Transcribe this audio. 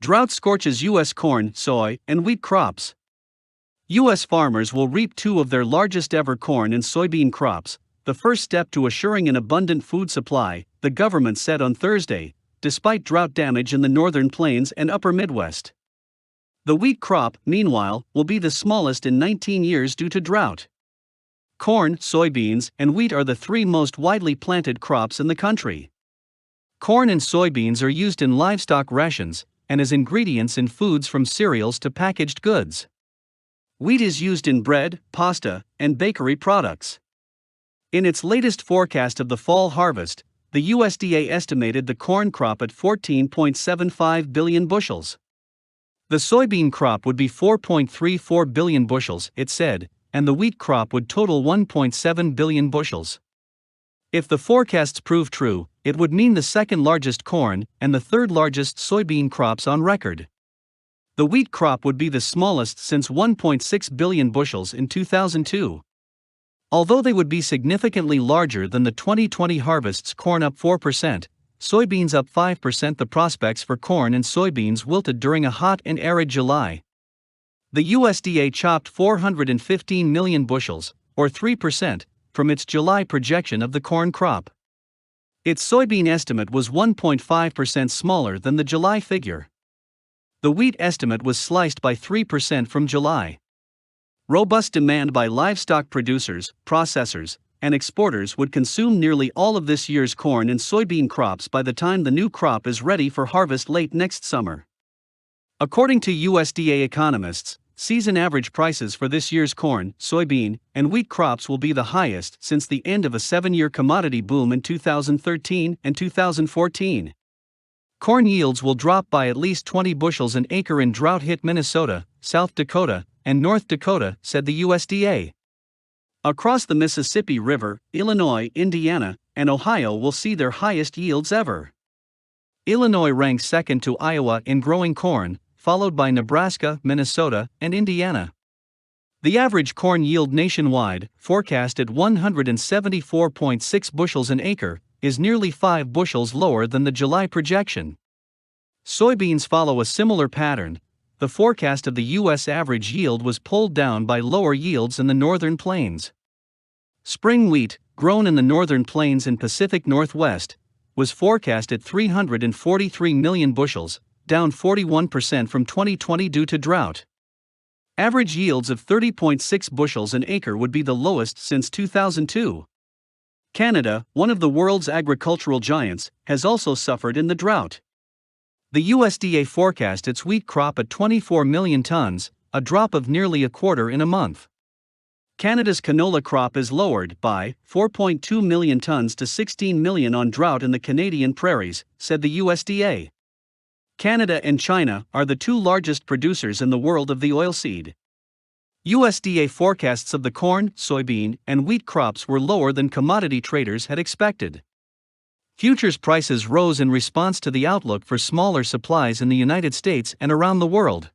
Drought scorches U.S. corn, soy, and wheat crops. U.S. farmers will reap two of their largest ever corn and soybean crops, the first step to assuring an abundant food supply, the government said on Thursday, despite drought damage in the northern plains and upper Midwest. The wheat crop, meanwhile, will be the smallest in 19 years due to drought. Corn, soybeans, and wheat are the three most widely planted crops in the country. Corn and soybeans are used in livestock rations and as ingredients in foods from cereals to packaged goods. Wheat is used in bread, pasta, and bakery products. In its latest forecast of the fall harvest, the USDA estimated the corn crop at 14.75 billion bushels. The soybean crop would be 4.34 billion bushels, it said, and the wheat crop would total 1.7 billion bushels. If the forecasts prove true, it would mean the second largest corn and the third largest soybean crops on record. The wheat crop would be the smallest since 1.6 billion bushels in 2002. Although they would be significantly larger than the 2020 harvests, corn up 4%, soybeans up 5%. The prospects for corn and soybeans wilted during a hot and arid July. The USDA chopped 415 million bushels, or 3%, from its July projection of the corn crop. Its soybean estimate was 1.5% smaller than the July figure. The wheat estimate was sliced by 3% from July. Robust demand by livestock producers, processors, and exporters would consume nearly all of this year's corn and soybean crops by the time the new crop is ready for harvest late next summer. According to USDA economists, season average prices for this year's corn, soybean, and wheat crops will be the highest since the end of a 7-year commodity boom in 2013 and 2014. Corn yields will drop by at least 20 bushels an acre in drought-hit Minnesota, South Dakota, and North Dakota, said the USDA. Across the Mississippi River, Illinois, Indiana, and Ohio will see their highest yields ever. Illinois ranks second to Iowa in growing corn, followed by Nebraska, Minnesota, and Indiana. The average corn yield nationwide, forecast at 174.6 bushels an acre, is nearly 5 bushels lower than the July projection. Soybeans follow a similar pattern. The forecast of the U.S. average yield was pulled down by lower yields in the northern plains. Spring wheat, grown in the northern plains and Pacific Northwest, was forecast at 343 million bushels, down 41% from 2020 due to drought. Average yields of 30.6 bushels an acre would be the lowest since 2002. Canada, one of the world's agricultural giants, has also suffered in the drought. The USDA forecast its wheat crop at 24 million tons, a drop of nearly a quarter in a month. Canada's canola crop is lowered by 4.2 million tons to 16 million on drought in the Canadian prairies, said the USDA. Canada and China are the two largest producers in the world of the oilseed. USDA forecasts of the corn, soybean, and wheat crops were lower than commodity traders had expected. Futures prices rose in response to the outlook for smaller supplies in the United States and around the world.